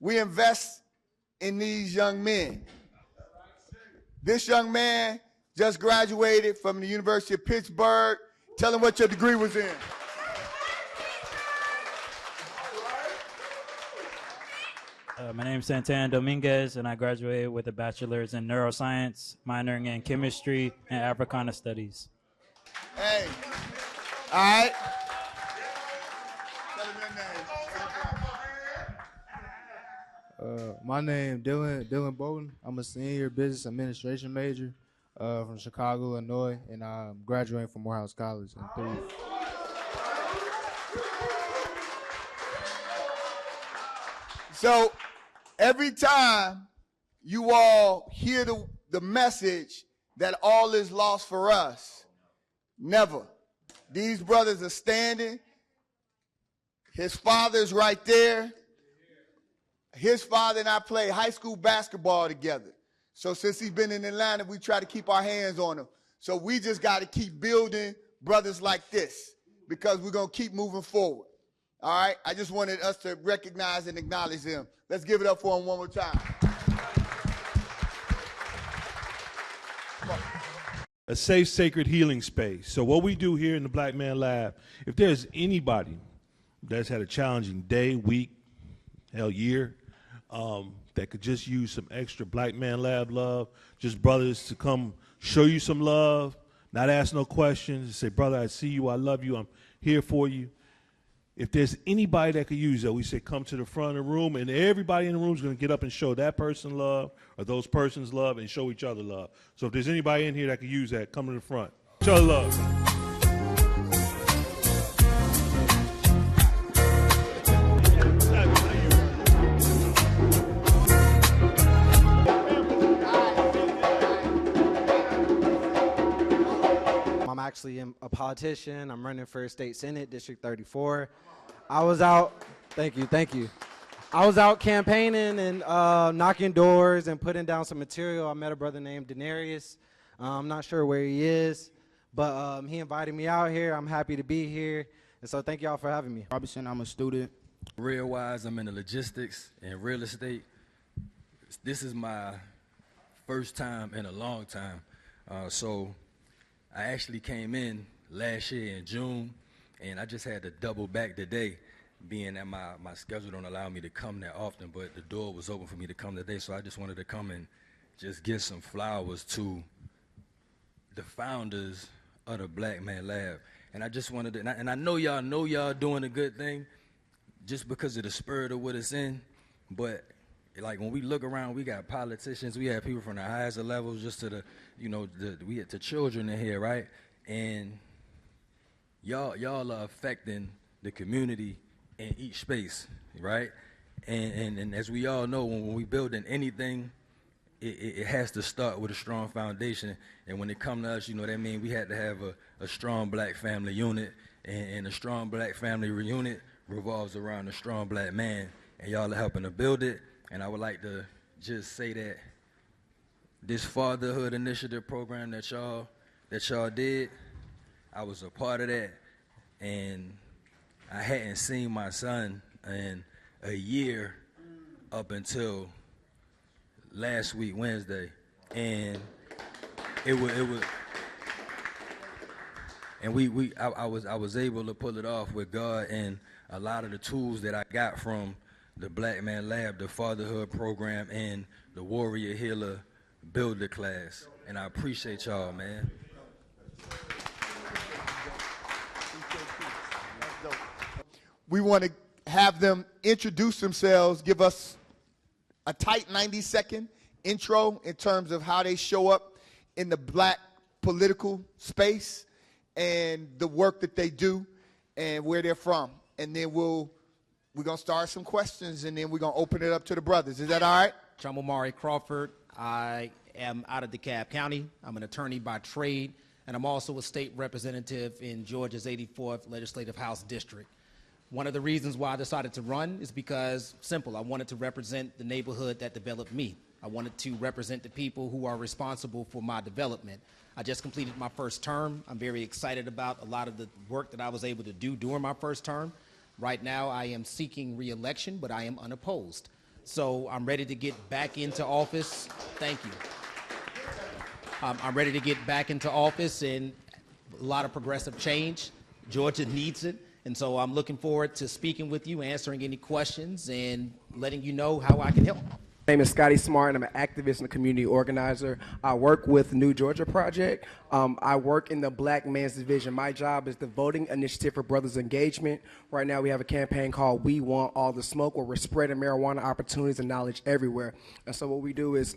we invest in these young men. This young man just graduated from the University of Pittsburgh. Tell him what your degree was in. My name is Santan Dominguez, and I graduated with a bachelor's in neuroscience, minoring in chemistry and Africana studies. Hey, all right. My name Dylan Bolton. I'm a senior business administration major from Chicago, Illinois, and I'm graduating from Morehouse College in 3. So every time you all hear the message that all is lost for us, never. These brothers are standing. His father's right there. His father and I played high school basketball together. So since he's been in Atlanta, we try to keep our hands on him. So we just got to keep building brothers like this because we're going to keep moving forward. All right? I just wanted us to recognize and acknowledge them. Let's give it up for him one more time. A safe, sacred healing space. So what we do here in the Black Man Lab, if there's anybody that's had a challenging day, week, hell, year, that could just use some extra Black Man Lab love, just brothers to come show you some love, not ask no questions, say, brother, I see you, I love you, I'm here for you. If there's anybody that could use that, we say come to the front of the room, and everybody in the room is going to get up and show that person love or those persons love and show each other love. So if there's anybody in here that could use that, come to the front. Show love. I'm actually a politician. I'm running for state senate, District 34. I was out, thank you. I was out campaigning and knocking doors and putting down some material. I met a brother named Denarius. I'm not sure where he is, but he invited me out here. I'm happy to be here. And so thank y'all for having me. Robinson, I'm a student. Career-wise, I'm in the logistics and real estate. This is my first time in a long time. So I actually came in last year in June, and I just had to double back today, being that my schedule don't allow me to come that often, but the door was open for me to come today, so I just wanted to come and just give some flowers to the founders of the Black Man Lab. And I just wanted to, and I know y'all doing a good thing just because of the spirit of what it's in, but like when we look around, we got politicians, we have people from the highest of levels just to the, we get to children in here, right? And y'all are affecting the community in each space, right? And as we all know, when we building anything, it has to start with a strong foundation. And when it comes to us, that means we had to have a strong black family unit, and a strong black family unit revolves around a strong black man, and y'all are helping to build it. And I would like to just say that this fatherhood initiative program that y'all did, I was a part of that, and I hadn't seen my son in a year up until last week Wednesday, and it was and I was able to pull it off with God and a lot of the tools that I got from the Black Man Lab, the fatherhood program, and the Warrior Healer Builder class. And I appreciate y'all, man. We want to have them introduce themselves, give us a tight 90-second intro in terms of how they show up in the black political space and the work that they do and where they're from. And then we're going to start some questions, and then we're going to open it up to the brothers. Is that all right? I'm Omari Crawford. I am out of DeKalb County. I'm an attorney by trade, and I'm also a state representative in Georgia's 84th Legislative House District. One of the reasons why I decided to run is because, simple, I wanted to represent the neighborhood that developed me. I wanted to represent the people who are responsible for my development. I just completed my first term. I'm very excited about a lot of the work that I was able to do during my first term. Right now, I am seeking re-election, but I am unopposed. So I'm ready to get back into office. Thank you. I'm ready to get back into office, and a lot of progressive change. Georgia needs it. And so I'm looking forward to speaking with you, answering any questions, and letting you know how I can help. My name is Scotty Smart, and I'm an activist and a community organizer. I work with the New Georgia Project. I work in the Black Men's Division. My job is the Voting Initiative for Brothers Engagement. Right now we have a campaign called We Want All the Smoke, where we're spreading marijuana opportunities and knowledge everywhere. And so what we do is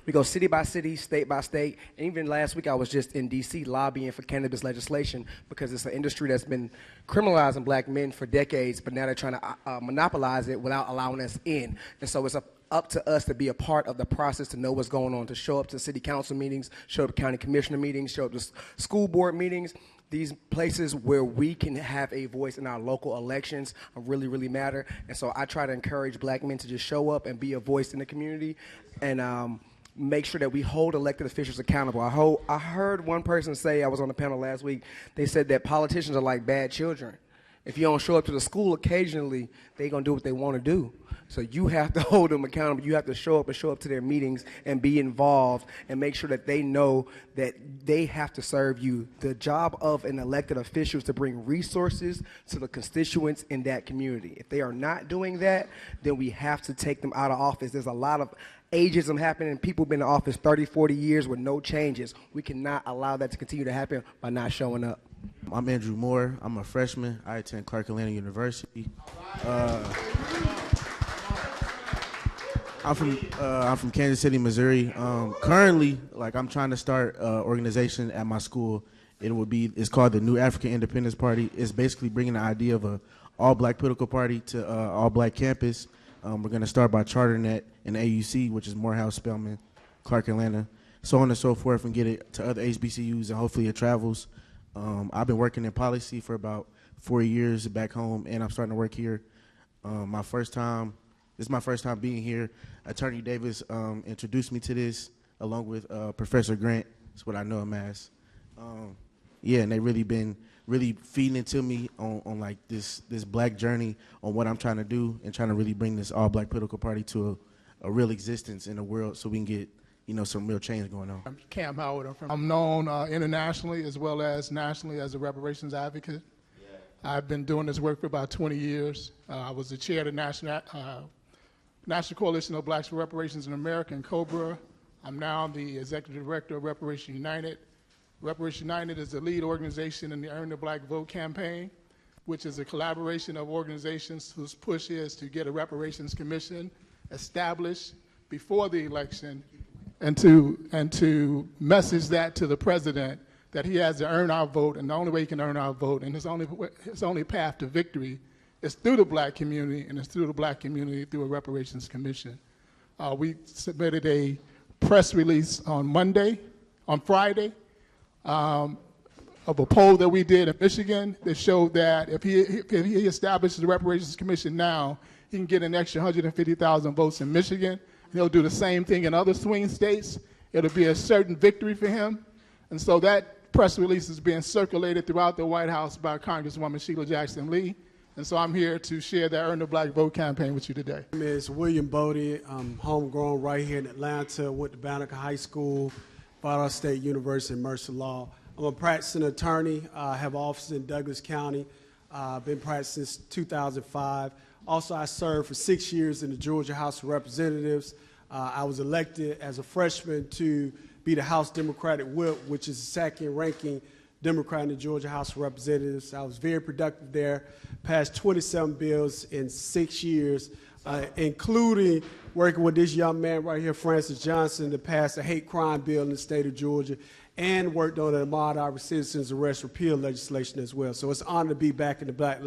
we go city by city, state by state, and even last week I was just in D.C. lobbying for cannabis legislation because it's an industry that's been criminalizing black men for decades, but now they're trying to monopolize it without allowing us in. And so it's up to us to be a part of the process, to know what's going on, to show up to city council meetings, show up to county commissioner meetings, show up to school board meetings. These places where we can have a voice in our local elections really, really matter. And so I try to encourage black men to just show up and be a voice in the community, and make sure that we hold elected officials accountable. I heard one person say, I was on the panel last week, they said that politicians are like bad children. If you don't show up to the school occasionally, they're going to do what they want to do. So you have to hold them accountable. You have to show up to their meetings and be involved and make sure that they know that they have to serve you. The job of an elected official is to bring resources to the constituents in that community. If they are not doing that, then we have to take them out of office. There's a lot of ageism happening. People have been in office 30, 40 years with no changes. We cannot allow that to continue to happen by not showing up. I'm Andrew Moore. I'm a freshman. I attend Clark Atlanta University. I'm from Kansas City, Missouri. Currently, I'm trying to start an organization at my school. It's called the New African Independence Party. It's basically bringing the idea of a all-black political party to all-black campus. We're going to start by chartering that in AUC, which is Morehouse, Spelman, Clark Atlanta, so on and so forth, and get it to other HBCUs, and hopefully it travels. I've been working in policy for about 4 years back home, and I'm starting to work here. This is my first time being here. Attorney Davis introduced me to this, along with Professor Grant. That's what I know him as. And they really been feeding it to me on like this black journey on what I'm trying to do, and trying to really bring this all black political party to a real existence in the world, so we can get some real change going on. I'm Cam Howard. I'm known internationally as well as nationally as a reparations advocate. I've been doing this work for about 20 years. I was the chair of the National Coalition of Blacks for Reparations in America, COBRA. I'm now the executive director of Reparation United. Reparation United is the lead organization in the Earn the Black Vote campaign, which is a collaboration of organizations whose push is to get a reparations commission established before the election, and to message that to the president that he has to earn our vote, and the only way he can earn our vote, and his only path to victory is through the black community, and it's through the black community through a reparations commission. We submitted a press release on Friday, of a poll that we did in Michigan that showed that if he establishes the reparations commission now, he can get an extra 150,000 votes in Michigan. He'll do the same thing in other swing states. It'll be a certain victory for him. And so that press release is being circulated throughout the White House by Congresswoman Sheila Jackson Lee. And so I'm here to share the Earn the Black Vote campaign with you today. My name is William Bodie. I'm homegrown right here in Atlanta. Went to Banneker High School, Florida State University, and Mercer Law. I'm a practicing attorney. I have offices in Douglas County. I've been practicing since 2005. Also, I served for 6 years in the Georgia House of Representatives. I was elected as a freshman to be the House Democratic Whip, which is the second-ranking Democrat in the Georgia House of Representatives. I was very productive there, passed 27 bills in 6 years, including working with this young man right here, Francis Johnson, to pass a hate crime bill in the state of Georgia, and worked on the Ahmaud Arbery Citizens Arrest Repeal legislation as well. So it's an honor to be back in the Black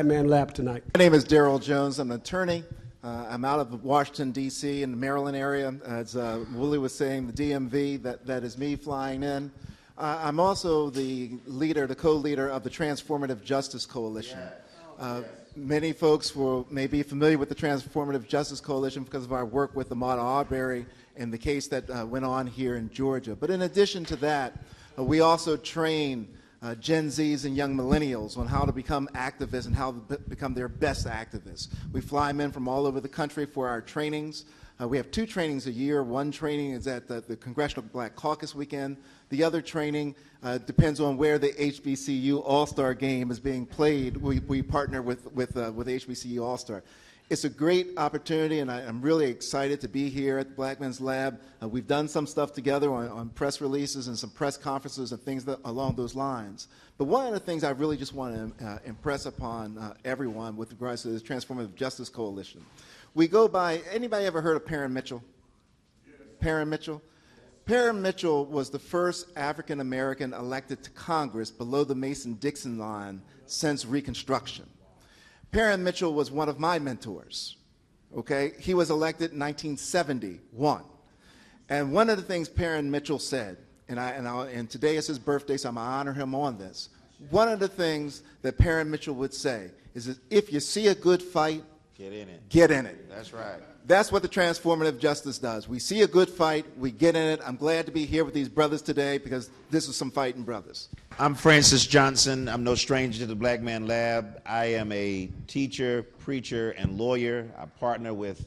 Man Lab tonight. My name is Daryl Jones. I'm an attorney. I'm out of Washington, D.C. in the Maryland area. As Willie was saying, the DMV, that is me flying in. I'm also the co-leader of the Transformative Justice Coalition. Many folks may be familiar with the Transformative Justice Coalition because of our work with Ahmaud Arbery and the case that went on here in Georgia. But in addition to that, we also train Gen Zs and young millennials on how to become activists and how to become their best activists. We fly men from all over the country for our trainings. We have 2 trainings a year. One training is at the Congressional Black Caucus weekend. The other training depends on where the HBCU All-Star game is being played. We partner with HBCU All-Star. It's a great opportunity, and I'm really excited to be here at the Black Men's Lab. We've done some stuff together on press releases and some press conferences and things along those lines. But one of the things I really just want to impress upon everyone with regards to the Transformative Justice Coalition, we go by, anybody ever heard of Parren Mitchell? Yes. Parren Mitchell? Parren Mitchell was the first African American elected to Congress below the Mason-Dixon line since Reconstruction. Parren Mitchell was one of my mentors, okay? He was elected in 1971. And one of the things Parren Mitchell said, and today is his birthday, so I'm going to honor him on this. One of the things that Parren Mitchell would say is that if you see a good fight, get in it. Get in it. That's right. That's what the Transformative Justice does. We see a good fight, we get in it. I'm glad to be here with these brothers today because this is some fighting brothers. I'm Francis Johnson. I'm no stranger to the Black Man Lab. I am a teacher, preacher, and lawyer. I partner with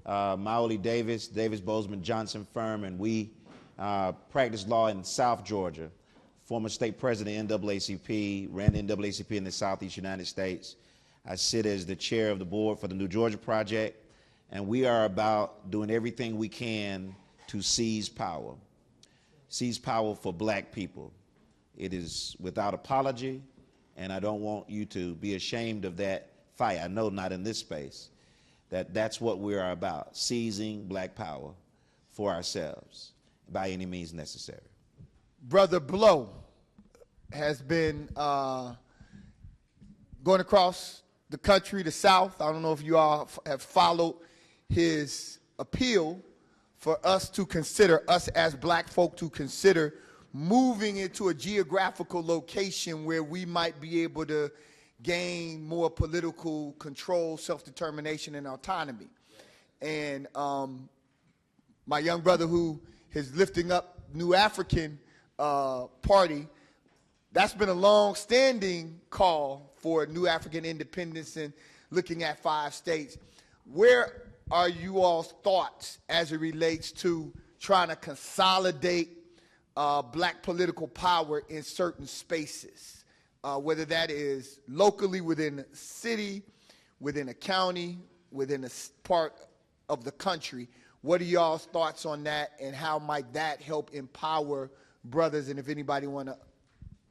Maoli Davis, Davis Bozeman Johnson firm, and we practice law in South Georgia. Former state president of NAACP, ran the NAACP in the Southeast United States. I sit as the chair of the board for the New Georgia Project, and we are about doing everything we can to seize power for black people. It is without apology, and I don't want you to be ashamed of that fight. I know not in this space. That's what we are about, seizing black power for ourselves by any means necessary. Brother Blow has been going across the country, the South. I don't know if you all have followed his appeal for us to consider, us as black folk to consider moving into a geographical location where we might be able to gain more political control, self-determination, and autonomy. And my young brother who is lifting up New African Party, that's been a long-standing call for New African independence and looking at 5 states. Where are you all's thoughts as it relates to trying to consolidate black political power in certain spaces, whether that is locally within a city, within a county, within a part of the country? What are y'all's thoughts on that, and how might that help empower brothers? And if anybody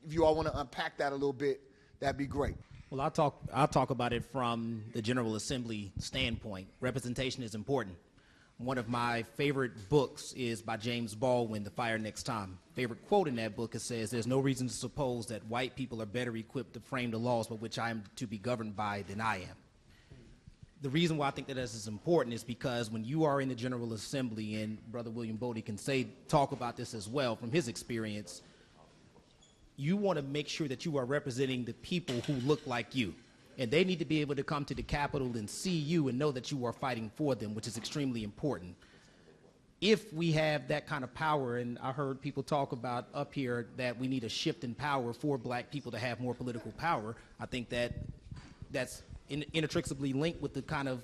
if you all want to unpack that a little bit, that'd be great. Well, I'll talk about it from the General Assembly standpoint. Representation is important. One of my favorite books is by James Baldwin, The Fire Next Time. Favorite quote in that book, it says, "There's no reason to suppose that white people are better equipped to frame the laws by which I am to be governed by than I am." The reason why I think that this is important is because when you are in the General Assembly, and Brother William Bodie can talk about this as well from his experience, you want to make sure that you are representing the people who look like you. And they need to be able to come to the Capitol and see you and know that you are fighting for them, which is extremely important. If we have that kind of power, and I heard people talk about up here that we need a shift in power for black people to have more political power, I think that's inextricably linked with the kind of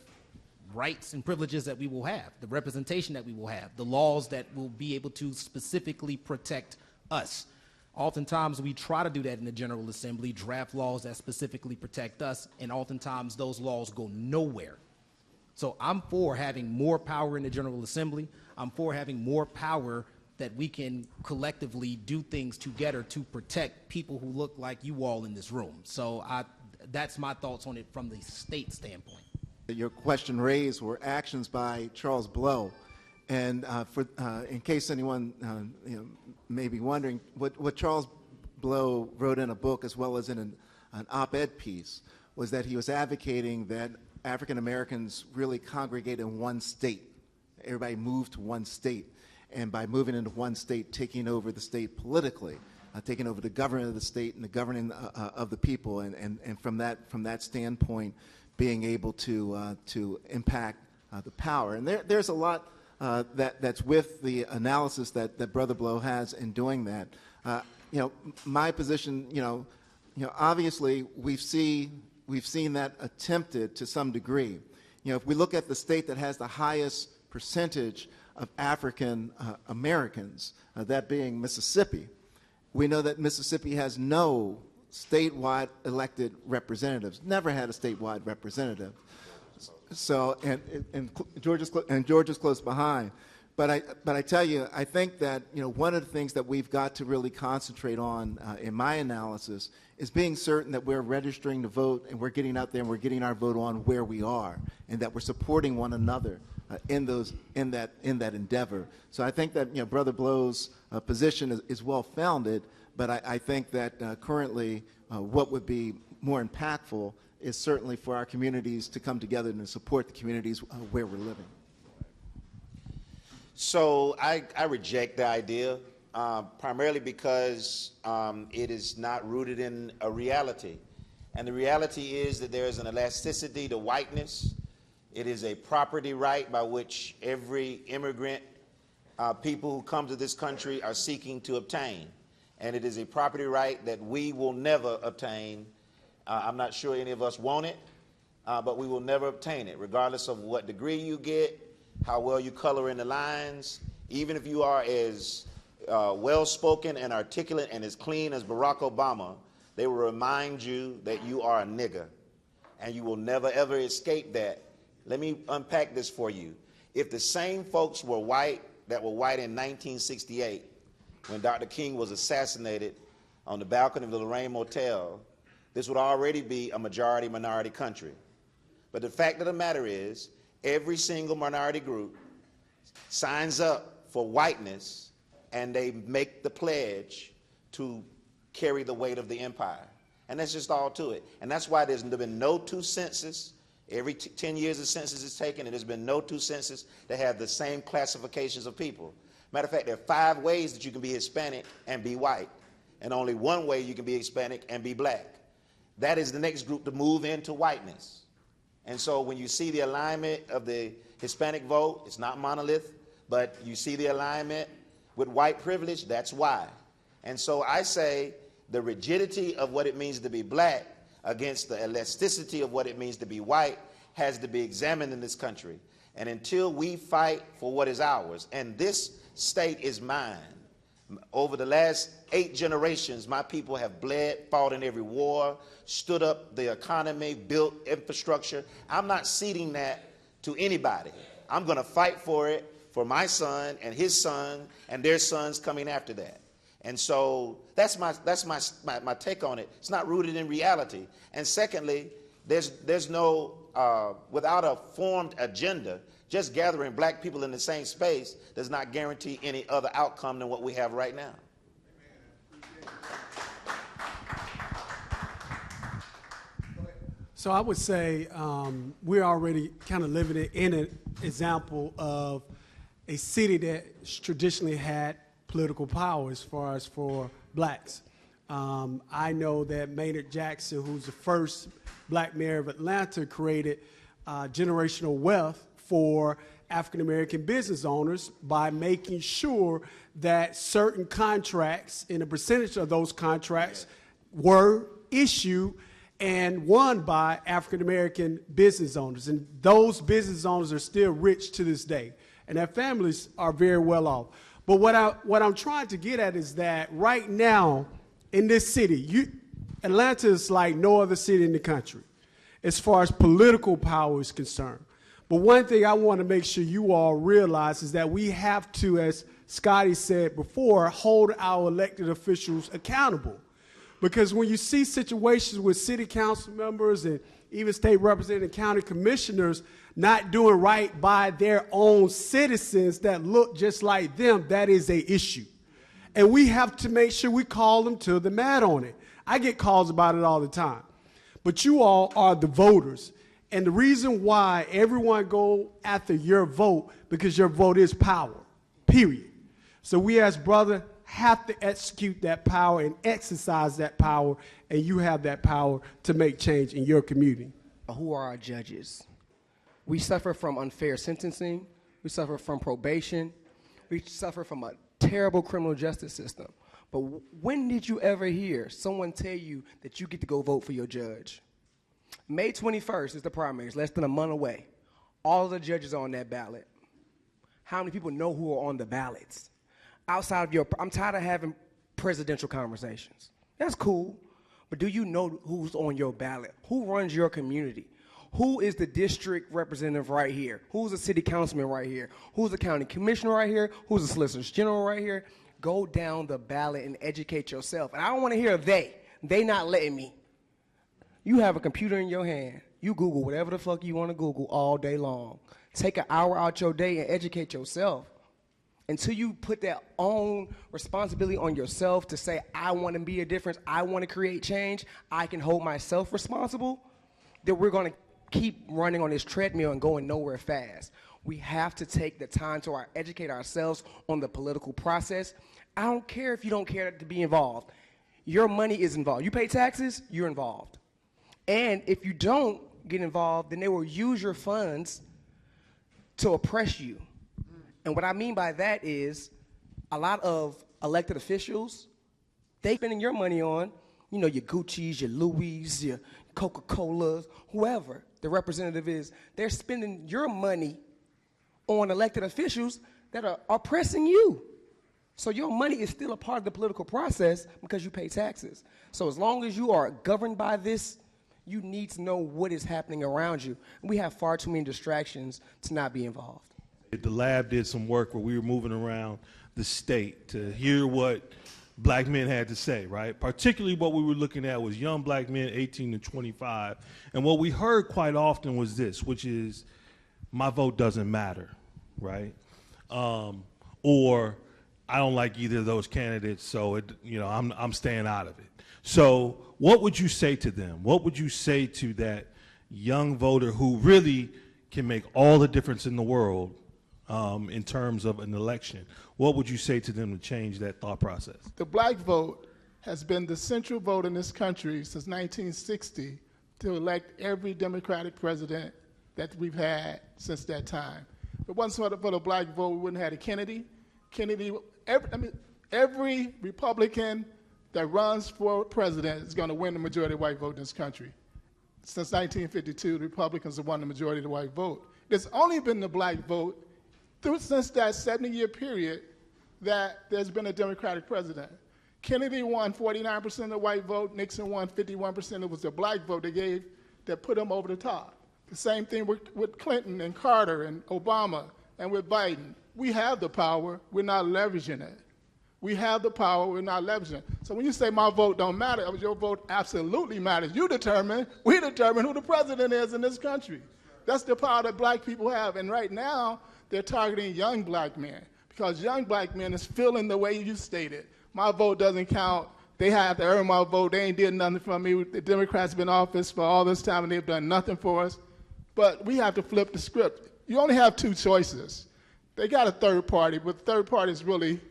rights and privileges that we will have, the representation that we will have, the laws that will be able to specifically protect us. Oftentimes, we try to do that in the General Assembly, draft laws that specifically protect us, and oftentimes those laws go nowhere. So I'm for having more power in the General Assembly. I'm for having more power that we can collectively do things together to protect people who look like you all in this room. So that's my thoughts on it from the state standpoint. Your question raised were actions by Charles Blow. And in case anyone may be wondering, what Charles Blow wrote in a book as well as in an op-ed piece was that he was advocating that African Americans really congregate in one state. Everybody moved to one state. And by moving into one state, taking over the state politically, taking over the government of the state and the governing of the people, and from that standpoint, being able to impact the power. And there's a lot that's with the analysis that Brother Blow has in doing that. my position, obviously we've seen that attempted to some degree. If we look at the state that has the highest percentage of African Americans, that being Mississippi, we know that Mississippi has no statewide elected representatives, never had a statewide representative. So, and Georgia's close behind. But I tell you, I think that one of the things that we've got to really concentrate on in my analysis is being certain that we're registering to vote and we're getting out there and we're getting our vote on where we are, and that we're supporting one another in that endeavor. So I think that Brother Blow's position is well founded, but I think that currently what would be more impactful is certainly for our communities to come together and support the communities where we're living. So I reject the idea, primarily because it is not rooted in a reality. And the reality is that there is an elasticity to whiteness. It is a property right by which every immigrant, people who come to this country are seeking to obtain. And it is a property right that we will never obtain. I'm not sure any of us want it, but we will never obtain it, regardless of what degree you get, how well you color in the lines. Even if you are as well-spoken and articulate and as clean as Barack Obama, they will remind you that you are a nigger, and you will never, ever escape that. Let me unpack this for you. If the same folks were white that were white in 1968, when Dr. King was assassinated on the balcony of the Lorraine Motel, this would already be a majority-minority country. But the fact of the matter is, every single minority group signs up for whiteness, and they make the pledge to carry the weight of the empire. And that's just all to it. And that's why there's been no two census. Every 10 years a census is taken, and there's been no two census that have the same classifications of people. Matter of fact, there are 5 ways that you can be Hispanic and be white, and only 1 way you can be Hispanic and be black. That is the next group to move into whiteness. And so when you see the alignment of the Hispanic vote, it's not monolith, but you see the alignment with white privilege, that's why. And so I say the rigidity of what it means to be black against the elasticity of what it means to be white has to be examined in this country. And until we fight for what is ours, and this state is mine, over the last 8 generations, my people have bled, fought in every war, stood up the economy, built infrastructure. I'm not ceding that to anybody. I'm going to fight for it for my son and his son and their sons coming after that. And so that's my take on it. It's not rooted in reality. And secondly, there's no, without a formed agenda, just gathering black people in the same space does not guarantee any other outcome than what we have right now. So I would say we're already kind of living in an example of a city that's traditionally had political power as far as for blacks. I know that Maynard Jackson, who's the first black mayor of Atlanta, created generational wealth for African-American business owners by making sure that certain contracts and a percentage of those contracts were issued and won by African-American business owners. And those business owners are still rich to this day, and their families are very well off. But what I'm trying to get at is that right now in this city, Atlanta is like no other city in the country as far as political power is concerned. But one thing I want to make sure you all realize is that we have to, as Scotty said before, hold our elected officials accountable. Because when you see situations with city council members and even state representative county commissioners not doing right by their own citizens that look just like them, that is an issue. And we have to make sure we call them to the mat on it. I get calls about it all the time. But you all are the voters. And the reason why everyone go after your vote, because your vote is power, period. So we as brothers have to execute that power and exercise that power, and you have that power to make change in your community. Who are our judges? We suffer from unfair sentencing. We suffer from probation. We suffer from a terrible criminal justice system. But when did you ever hear someone tell you that you get to go vote for your judge? May 21st is the primaries, less than a month away. All of the judges are on that ballot. How many people know who are on the ballots? Outside of I'm tired of having presidential conversations. That's cool, but do you know who's on your ballot? Who runs your community? Who is the district representative right here? Who's the city councilman right here? Who's the county commissioner right here? Who's the solicitor general right here? Go down the ballot and educate yourself. And I don't want to hear they not letting me. You have a computer in your hand. You Google whatever the fuck you want to Google all day long. Take an hour out your day and educate yourself. Until you put that own responsibility on yourself to say, I want to be a difference, I want to create change, I can hold myself responsible, then we're going to keep running on this treadmill and going nowhere fast. We have to take the time to educate ourselves on the political process. I don't care if you don't care to be involved. Your money is involved. You pay taxes, you're involved. And if you don't get involved, then they will use your funds to oppress you. And what I mean by that is a lot of elected officials, they spending your money on, you know, your Gucci's, your Louis, your Coca-Colas, whoever the representative is. They're spending your money on elected officials that are oppressing you. So your money is still a part of the political process because you pay taxes. So as long as you are governed by this, you need to know what is happening around you. And we have far too many distractions to not be involved. The lab did some work where we were moving around the state to hear what black men had to say, right? Particularly what we were looking at was young black men 18 to 25. And what we heard quite often was this, which is, my vote doesn't matter, right? Or I don't like either of those candidates, so I'm staying out of it. So what would you say to them? What would you say to that young voter who really can make all the difference in the world in terms of an election? What would you say to them to change that thought process? The black vote has been the central vote in this country since 1960 to elect every Democratic president that we've had since that time. If it wasn't for the black vote, we wouldn't have had a Kennedy. Every Republican that runs for president is going to win the majority white vote in this country. Since 1952, the Republicans have won the majority of the white vote. There's only been the black vote since that 70-year period that there's been a Democratic president. Kennedy won 49% of the white vote. Nixon won 51%. It was the black vote that put him over the top. The same thing with Clinton and Carter and Obama and with Biden. We have the power. We're not leveraging it. We have the power. We're not leveraging it. So when you say my vote don't matter, your vote absolutely matters. We determine who the president is in this country. That's the power that black people have. And right now, they're targeting young black men because young black men is feeling the way you stated. My vote doesn't count. They have to earn my vote. They ain't did nothing for me. The Democrats have been in office for all this time and they've done nothing for us. But we have to flip the script. You only have two choices. They got a third party, but the third party is really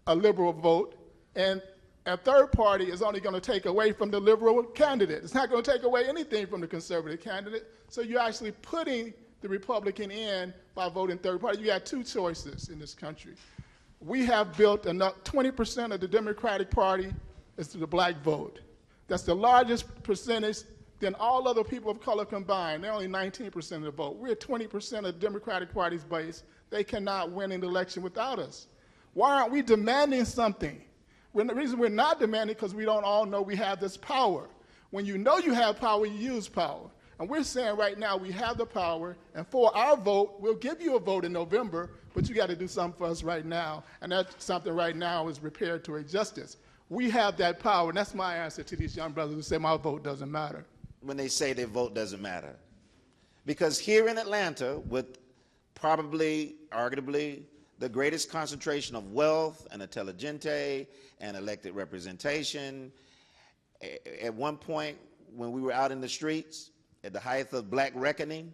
a liberal vote. And a third party is only going to take away from the liberal candidate. It's not going to take away anything from the conservative candidate. So you're actually putting the Republican in by voting third party. You got two choices in this country. We have built enough, 20% of the Democratic Party is to the black vote. That's the largest percentage than all other people of color combined. They're only 19% of the vote. We're 20% of the Democratic Party's base. They cannot win an election without us. Why aren't we demanding something? The reason we're not demanding because we don't all know we have this power. When you know you have power, you use power. And we're saying right now we have the power, and for our vote, we'll give you a vote in November, but you got to do something for us right now, and that something right now is reparatory justice. We have that power, and that's my answer to these young brothers who say my vote doesn't matter. When they say their vote doesn't matter. Because here in Atlanta, with probably, arguably, the greatest concentration of wealth and intelligente and elected representation, at one point when we were out in the streets, at the height of Black reckoning,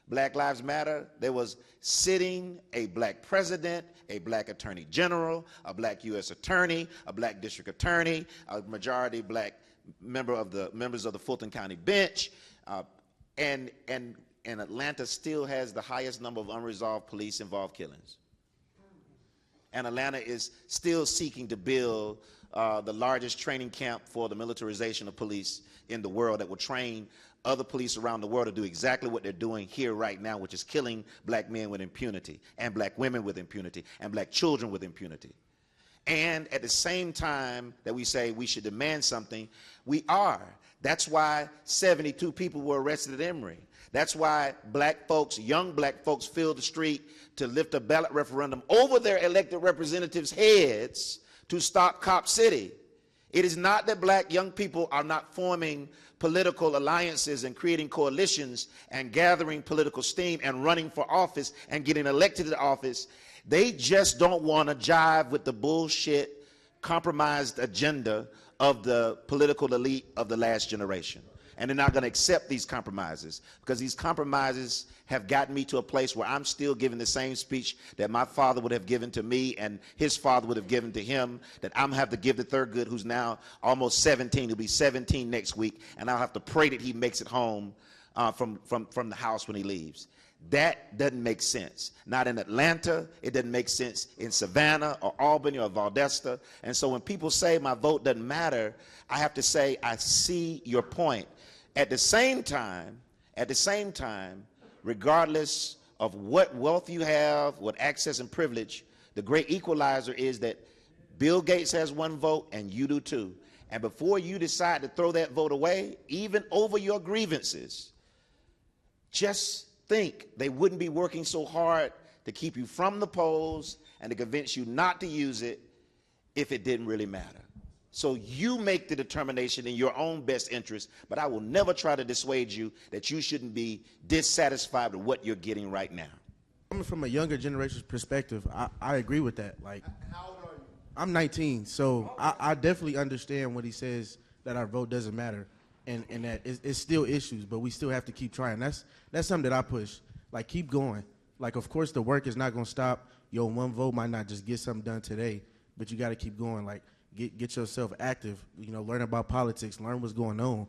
Black Lives Matter, there was sitting a black president, a black attorney general, a black U.S. attorney, a black district attorney, a majority black members of the Fulton County bench, and Atlanta still has the highest number of unresolved police-involved killings. And Atlanta is still seeking to build the largest training camp for the militarization of police in the world that will train other police around the world to do exactly what they're doing here right now, which is killing black men with impunity, and black women with impunity, and black children with impunity. And at the same time that we say we should demand something, we are. That's why 72 people were arrested at Emory. That's why black folks, young black folks, filled the street to lift a ballot referendum over their elected representatives' heads to stop Cop City. It is not that black young people are not forming political alliances and creating coalitions and gathering political steam and running for office and getting elected to office. They just don't want to jive with the bullshit, compromised agenda of the political elite of the last generation. And they're not going to accept these compromises, because these compromises have gotten me to a place where I'm still giving the same speech that my father would have given to me and his father would have given to him, that I'm going to have to give to Thurgood, who's now almost 17. He'll be 17 next week, and I'll have to pray that he makes it home from the house when he leaves. That doesn't make sense. Not in Atlanta. It doesn't make sense in Savannah or Albany or Valdosta. And so when people say my vote doesn't matter, I have to say I see your point. At the same time, regardless of what wealth you have, what access and privilege, the great equalizer is that Bill Gates has one vote and you do too. And before you decide to throw that vote away, even over your grievances, just think they wouldn't be working so hard to keep you from the polls and to convince you not to use it if it didn't really matter. So you make the determination in your own best interest, but I will never try to dissuade you that you shouldn't be dissatisfied with what you're getting right now. Coming from a younger generation's perspective, I agree with that. Like, how old are you? I'm 19, so I definitely understand what he says, that our vote doesn't matter, and that it's still issues, but we still have to keep trying. That's something that I push. Like, keep going. Like, of course, the work is not going to stop. Your one vote might not just get something done today, but you got to keep going. Like, get yourself active. You know, learn about politics, learn what's going on,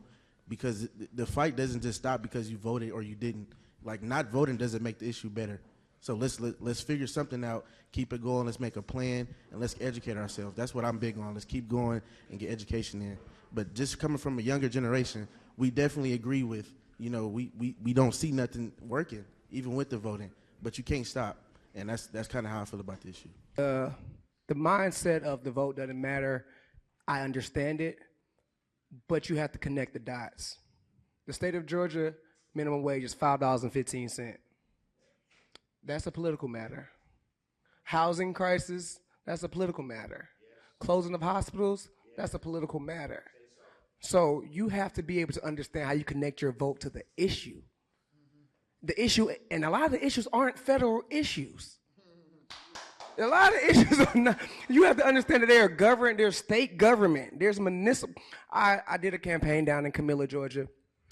because the fight doesn't just stop because you voted or you didn't. Like, not voting doesn't make the issue better. So let's figure something out, keep it going, let's make a plan, and let's educate ourselves. That's what I'm big on. Let's keep going and get education in. But just coming from a younger generation, we definitely agree with, you know, we don't see nothing working, even with the voting. But you can't stop, and that's kind of how I feel about the issue. The mindset of the vote doesn't matter, I understand it, but you have to connect the dots. The state of Georgia minimum wage is $5.15. That's a political matter. Housing crisis, that's a political matter. Closing of hospitals, that's a political matter. So you have to be able to understand how you connect your vote to the issue. The issue, and a lot of the issues aren't federal issues. A lot of issues are not, you have to understand that they are governed, there's state government, there's municipal. I did a campaign down in Camilla, Georgia,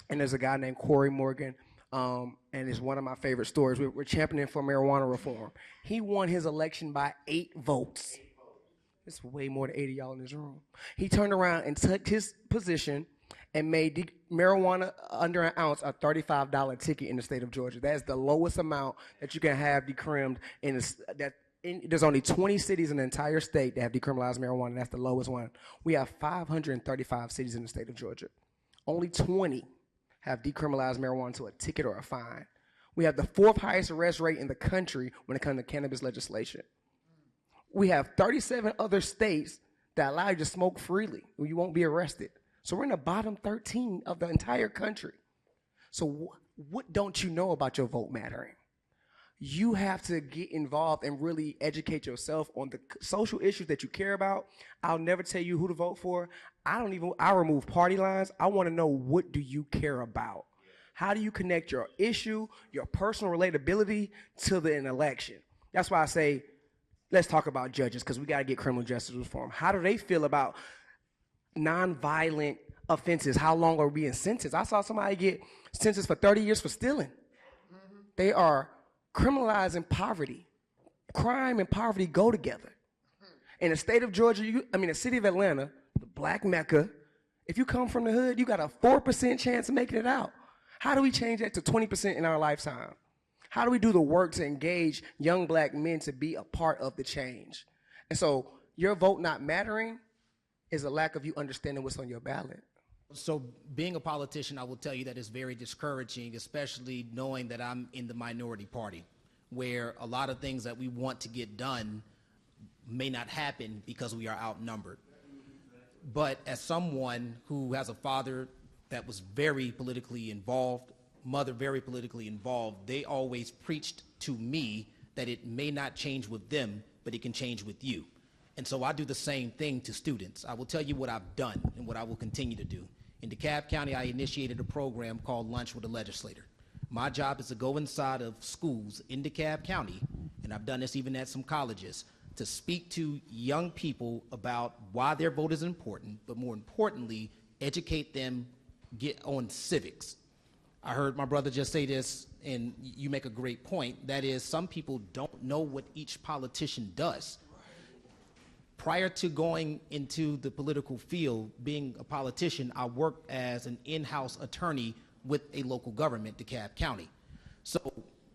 and there's a guy named Corey Morgan, and it's one of my favorite stories. We're championing for marijuana reform. He won his election by 8 votes. It's way more than 80 of y'all in this room. He turned around and took his position and made marijuana under an ounce a $35 ticket in the state of Georgia. That's the lowest amount that you can have decrimmed in there's only 20 cities in the entire state that have decriminalized marijuana, and that's the lowest one. We have 535 cities in the state of Georgia. Only 20 have decriminalized marijuana to a ticket or a fine. We have the 4th highest arrest rate in the country when it comes to cannabis legislation. We have 37 other states that allow you to smoke freely where you won't be arrested. So we're in the bottom 13 of the entire country. So what don't you know about your vote mattering? You have to get involved and really educate yourself on the social issues that you care about. I'll never tell you who to vote for. I remove party lines. I want to know, what do you care about? How do you connect your issue, your personal relatability to an election? That's why I say, let's talk about judges, because we got to get criminal justice reform. How do they feel about nonviolent offenses? How long are we being sentenced? I saw somebody get sentenced for 30 years for stealing. They are criminalizing poverty. Crime and poverty go together. In the state of Georgia, the city of Atlanta, the black Mecca, if you come from the hood, you got a 4% chance of making it out. How do we change that to 20% in our lifetime? How do we do the work to engage young black men to be a part of the change? And so your vote not mattering is a lack of you understanding what's on your ballot. So being a politician, I will tell you that is very discouraging, especially knowing that I'm in the minority party, where a lot of things that we want to get done may not happen because we are outnumbered. But as someone who has a father that was very politically involved, mother very politically involved, they always preached to me that it may not change with them, but it can change with you. And so I do the same thing to students. I will tell you what I've done and what I will continue to do. In DeKalb County, I initiated a program called Lunch with a Legislator. My job is to go inside of schools in DeKalb County, and I've done this even at some colleges, to speak to young people about why their vote is important, but more importantly, educate them on civics. I heard my brother just say this, and you make a great point. That is, some people don't know what each politician does. Prior to going into the political field, being a politician, I worked as an in-house attorney with a local government, DeKalb County. So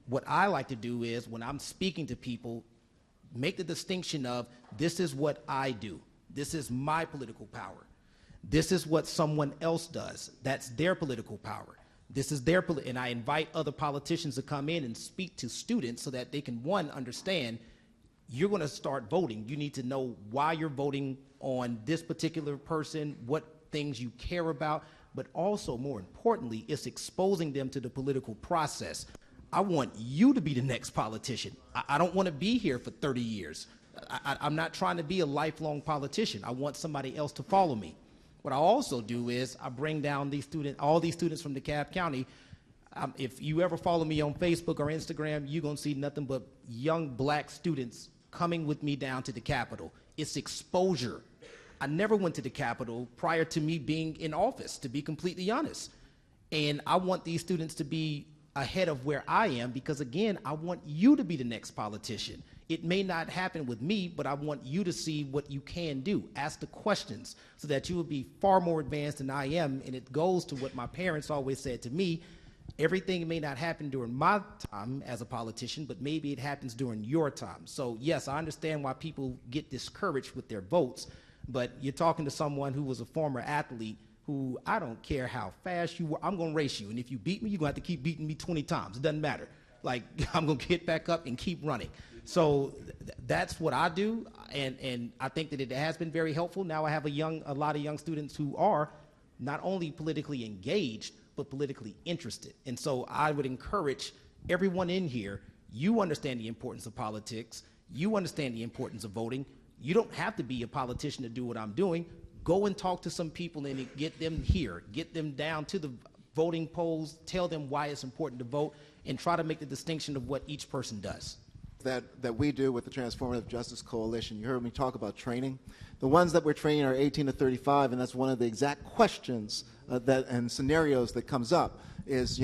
what I like to do is, when I'm speaking to people, make the distinction of, this is what I do. This is my political power. This is what someone else does. That's their political power. This is their, and I invite other politicians to come in and speak to students so that they can, one, understand you're going to start voting. You need to know why you're voting on this particular person, what things you care about, but also, more importantly, it's exposing them to the political process. I want you to be the next politician. I don't want to be here for 30 years. I'm not trying to be a lifelong politician. I want somebody else to follow me. What I also do is I bring down these students, all these students from DeKalb County. If you ever follow me on Facebook or Instagram, you're going to see nothing but young black students coming with me down to the Capitol. It's exposure. I never went to the Capitol prior to me being in office, to be completely honest. And I want these students to be ahead of where I am because, again, I want you to be the next politician. It may not happen with me, but I want you to see what you can do. Ask the questions so that you will be far more advanced than I am. And it goes to what my parents always said to me. Everything may not happen during my time as a politician, but maybe it happens during your time. So yes, I understand why people get discouraged with their votes, but you're talking to someone who was a former athlete who, I don't care how fast you were, I'm gonna race you. And if you beat me, you're gonna have to keep beating me 20 times. It doesn't matter. Like, I'm gonna get back up and keep running. So that's what I do, and I think that it has been very helpful. Now I have a lot of young students who are not only politically engaged, but politically interested. And so I would encourage everyone in here, you understand the importance of politics, you understand the importance of voting. You don't have to be a politician to do what I'm doing. Go and talk to some people and get them here, get them down to the voting polls, tell them why it's important to vote, and try to make the distinction of what each person does. That we do with the Transformative Justice Coalition. You heard me talk about training. The ones that we're training are 18 to 35, and that's one of the exact questions and scenarios that comes up is,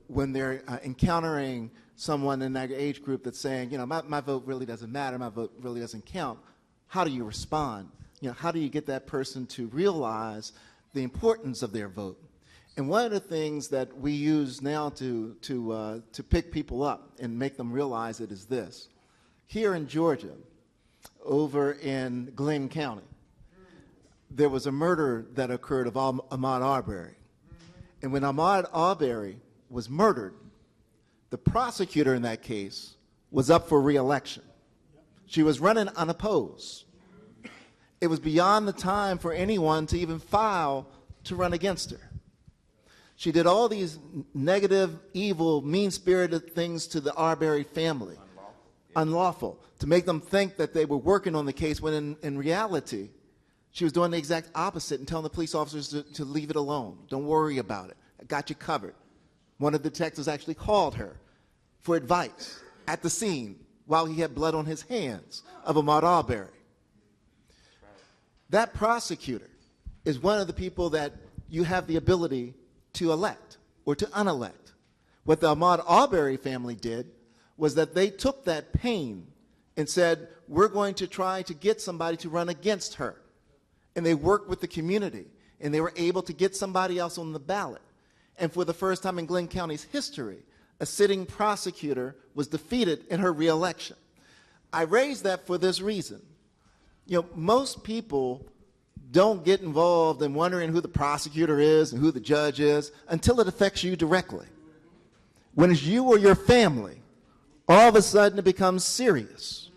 when they're encountering someone in that age group that's saying, my vote really doesn't matter, my vote really doesn't count. How do you respond? How do you get that person to realize the importance of their vote? And one of the things that we use now to pick people up and make them realize it is this. Here in Georgia, over in Glenn County, there was a murder that occurred of Ahmaud Arbery. And when Ahmaud Arbery was murdered, the prosecutor in that case was up for re-election. She was running unopposed. It was beyond the time for anyone to even file to run against her. She did all these negative, evil, mean-spirited things to the Arbery family, unlawful, to make them think that they were working on the case when in reality, she was doing the exact opposite and telling the police officers to leave it alone. Don't worry about it. I got you covered. One of the detectives actually called her for advice at the scene while he had blood on his hands of Ahmaud Arbery. That prosecutor is one of the people that you have the ability to elect or to unelect. What the Ahmaud Arbery family did was that they took that pain and said, we're going to try to get somebody to run against her. And they worked with the community, and they were able to get somebody else on the ballot. And for the first time in Glenn County's history, a sitting prosecutor was defeated in her reelection. I raise that for this reason. Most people don't get involved in wondering who the prosecutor is and who the judge is until it affects you directly. When it's you or your family, all of a sudden it becomes serious.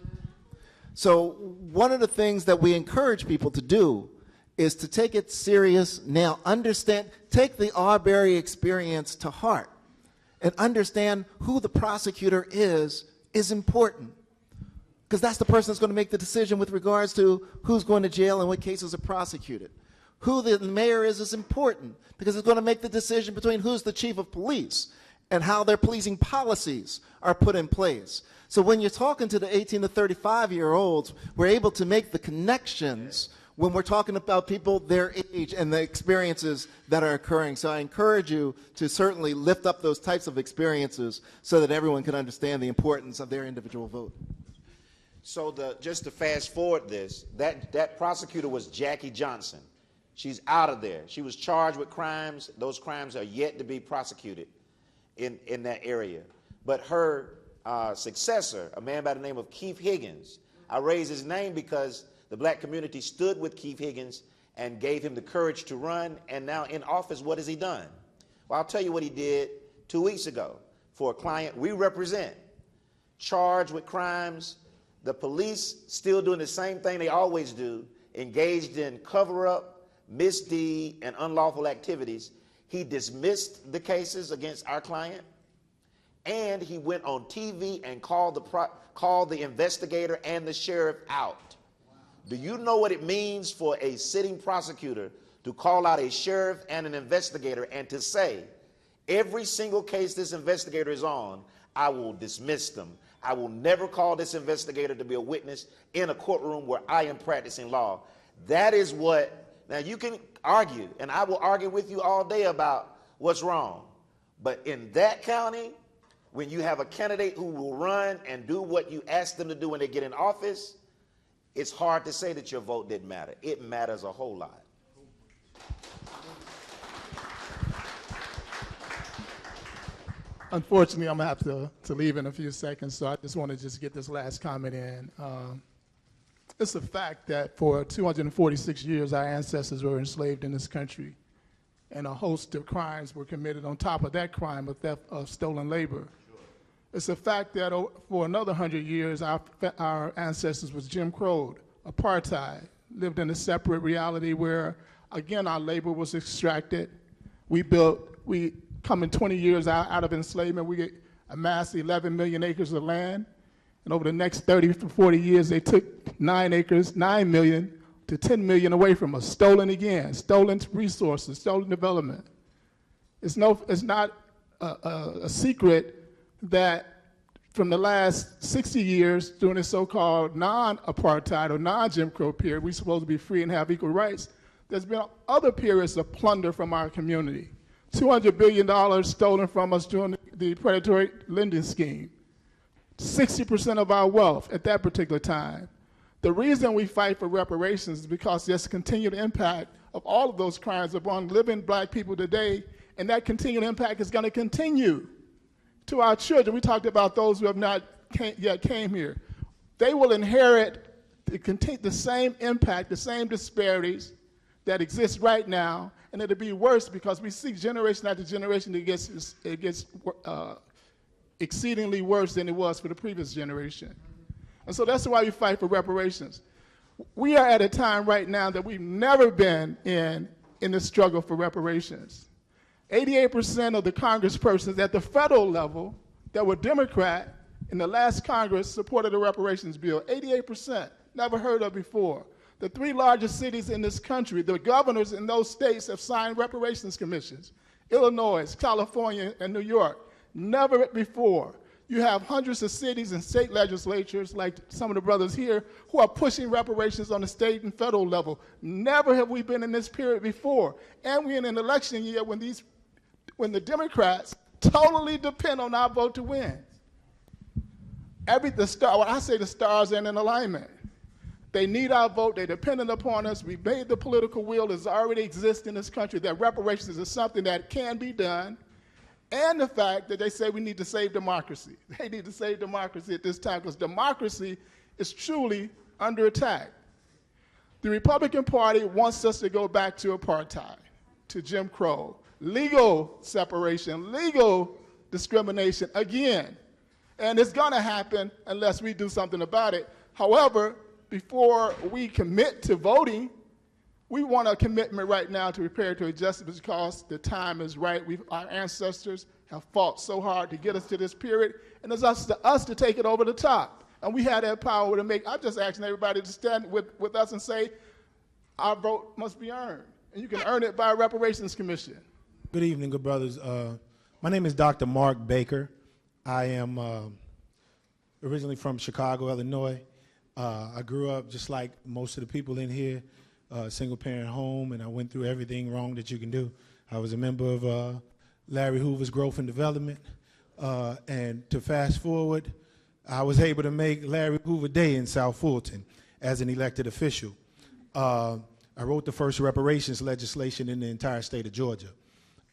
So one of the things that we encourage people to do is to take it serious now. Understand, take the Arbery experience to heart and understand who the prosecutor is important. Because that's the person that's going to make the decision with regards to who's going to jail and what cases are prosecuted. Who the mayor is important because it's going to make the decision between who's the chief of police and how their policing policies are put in place. So when you're talking to the 18 to 35-year-olds, we're able to make the connections when we're talking about people their age and the experiences that are occurring. So I encourage you to certainly lift up those types of experiences so that everyone can understand the importance of their individual vote. So just to fast forward this, that prosecutor was Jackie Johnson. She's out of there. She was charged with crimes. Those crimes are yet to be prosecuted in that area. But her successor, a man by the name of Keith Higgins, I raise his name because the black community stood with Keith Higgins and gave him the courage to run, and now in office, what has he done? Well, I'll tell you what he did 2 weeks ago for a client we represent, charged with crimes. The police still doing the same thing they always do, engaged in cover-up, misdeed, and unlawful activities. He dismissed the cases against our client, and he went on TV and called the investigator and the sheriff out. Do you know what it means for a sitting prosecutor to call out a sheriff and an investigator and to say, every single case this investigator is on, I will dismiss them. I will never call this investigator to be a witness in a courtroom where I am practicing law. That is what, now you can argue, and I will argue with you all day about what's wrong. But in that county, when you have a candidate who will run and do what you ask them to do when they get in office, it's hard to say that your vote didn't matter. It matters a whole lot. Unfortunately, I'm going to have to leave in a few seconds, so I just want to just get this last comment in. It's a fact that for 246 years, our ancestors were enslaved in this country, and a host of crimes were committed on top of that crime of theft of stolen labor. It's a fact that for another 100 years, our ancestors was Jim Crow, apartheid, lived in a separate reality where, again, our labor was extracted. We coming 20 years out of enslavement, we amassed 11 million acres of land. And over the next 30 to 40 years, they took 9 million to 10 million away from us, stolen again, stolen resources, stolen development. It's not a secret that from the last 60 years during the so-called non-apartheid or non-Jim Crow period, we're supposed to be free and have equal rights. There's been other periods of plunder from our community. $200 billion stolen from us during the predatory lending scheme. 60% of our wealth at that particular time. The reason we fight for reparations is because there's continued impact of all of those crimes upon living black people today, and that continued impact is going to continue to our children. We talked about those who have not yet came here. They will inherit the same impact, the same disparities that exist right now, and it'll be worse because we see generation after generation it gets exceedingly worse than it was for the previous generation. And so that's why we fight for reparations. We are at a time right now that we've never been in the struggle for reparations. 88% of the congresspersons at the federal level that were Democrat in the last Congress supported the reparations bill. 88%, never heard of before. The 3 largest cities in this country, the governors in those states have signed reparations commissions. Illinois, California, and New York. Never before. You have hundreds of cities and state legislatures, like some of the brothers here, who are pushing reparations on the state and federal level. Never have we been in this period before. And we're in an election year when the Democrats totally depend on our vote to win. When I say the stars are in alignment. They need our vote. They're dependent upon us. We've made the political will that already exists in this country that reparations is something that can be done. And the fact that they say we need to save democracy. They need to save democracy at this time because democracy is truly under attack. The Republican Party wants us to go back to apartheid, to Jim Crow, legal separation, legal discrimination again. And it's going to happen unless we do something about it. However, before we commit to voting, we want a commitment right now to prepare to adjust it because the time is right. Our ancestors have fought so hard to get us to this period, and it's us to take it over the top. And we have that power to make. I'm just asking everybody to stand with us and say, our vote must be earned. And you can earn it by a reparations commission. Good evening, good brothers. My name is Dr. Mark Baker. I am originally from Chicago, Illinois. I grew up just like most of the people in here, single-parent home, and I went through everything wrong that you can do. I was a member of Larry Hoover's Growth and Development, and to fast forward, I was able to make Larry Hoover Day in South Fulton as an elected official. I wrote the first reparations legislation in the entire state of Georgia.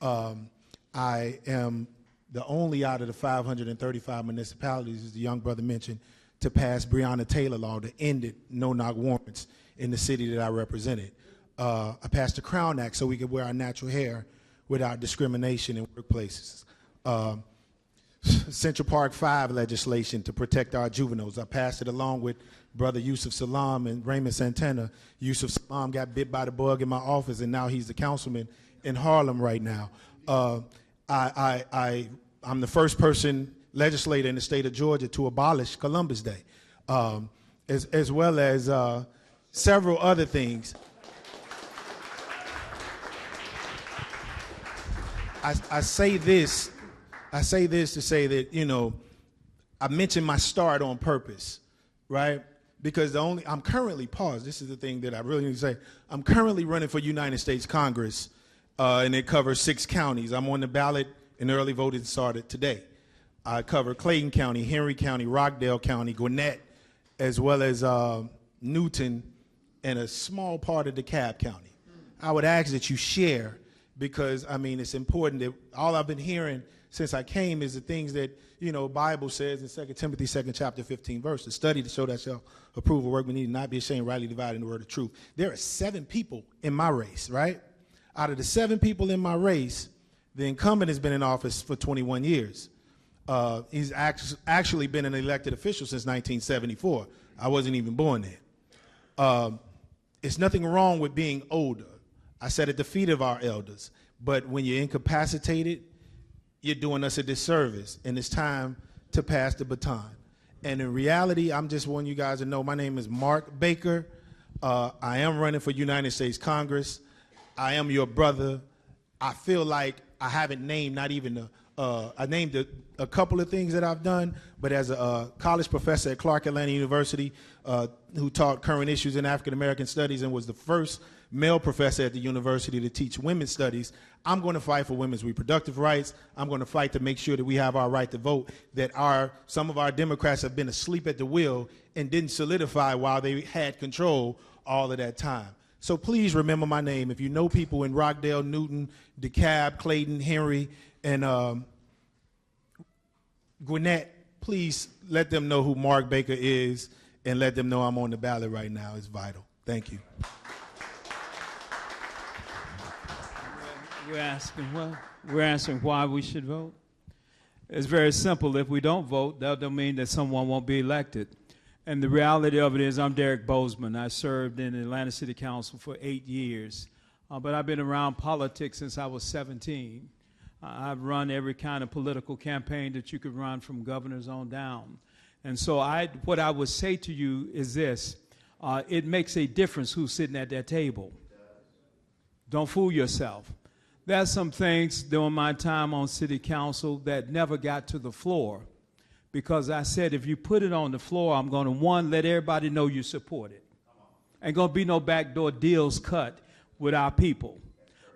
I am the only out of the 535 municipalities, as the young brother mentioned, to pass Breonna Taylor law that ended no-knock warrants in the city that I represented. I passed the Crown Act so we could wear our natural hair without discrimination in workplaces. Central Park 5 legislation to protect our juveniles. I passed it along with Brother Yusuf Salam and Raymond Santana. Yusuf Salam got bit by the bug in my office, and now he's the councilman in Harlem right now. I'm the first person legislator in the state of Georgia to abolish Columbus Day, as well as several other things. I say this to say that, you know, I mentioned my start on purpose, right? Because I'm currently, this is the thing that I really need to say. I'm currently running for United States Congress, and it covers 6 counties. I'm on the ballot, and early voting started today. I cover Clayton County, Henry County, Rockdale County, Gwinnett, as well as Newton, and a small part of DeKalb County. I would ask that you share, because, I mean, it's important that all I've been hearing since I came is the things that, you know, Bible says in 2 Timothy 2nd chapter 15 verse, to study to show that shall approve of work we need, not be ashamed, rightly dividing the word of truth. There are 7 people in my race, right? Out of the 7 people in my race, the incumbent has been in office for 21 years. He's actually been an elected official since 1974. I wasn't even born then. It's nothing wrong with being older. I sat at the feet of our elders. But when you're incapacitated, you're doing us a disservice, and it's time to pass the baton. And in reality, I'm just wanting you guys to know my name is Mark Baker. I am running for United States Congress. I am your brother. I feel like I haven't named not even I named a couple of things that I've done, but as a college professor at Clark Atlanta University who taught current issues in African American studies and was the first male professor at the university to teach women's studies, I'm going to fight for women's reproductive rights. I'm going to fight to make sure that we have our right to vote, that some of our Democrats have been asleep at the wheel and didn't solidify while they had control all of that time. So please remember my name. If you know people in Rockdale, Newton, DeKalb, Clayton, Henry, and Gwinnett, please let them know who Mark Baker is and let them know I'm on the ballot right now. It's vital. Thank you. We're asking why we should vote. It's very simple. If we don't vote, that don't mean that someone won't be elected. And the reality of it is, I'm Derek Bozeman. I served in the Atlanta City Council for 8 years, but I've been around politics since I was 17. I've run every kind of political campaign that you could run, from governors on down. And so what I would say to you is this: it makes a difference who's sitting at that table. Don't fool yourself. There's some things during my time on city council that never got to the floor, because I said, if you put it on the floor, I'm going to, one, let everybody know you support it. Ain't going to be no backdoor deals cut with our people.